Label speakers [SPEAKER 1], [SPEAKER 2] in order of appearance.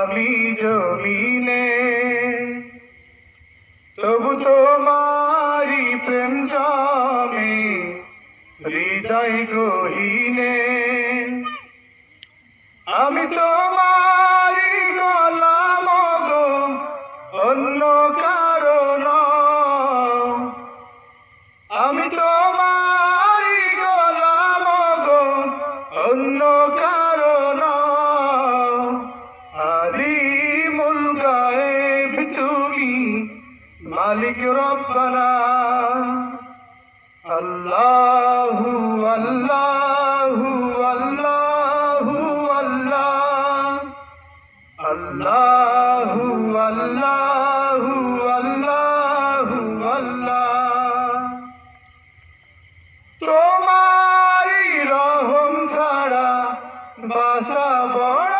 [SPEAKER 1] আমি জমিনে, তবু তোমারি প্রেম জমে হৃদয় গহীনে। আমি তোমারি গোলাম গো, অন্য কারো নয়। আমি তোমারি গোলাম গো, অন্য কারো নয়। আলিমুল গায়েব তুমি, মালিক রব্বানা। আল্লাহু আল্লাহু আল্লাহু আল্লাহ, আল্লাহু আল্লাহু আল্লাহু আল্লাহ। তোমারি রহম ছাড়া বাসা বড়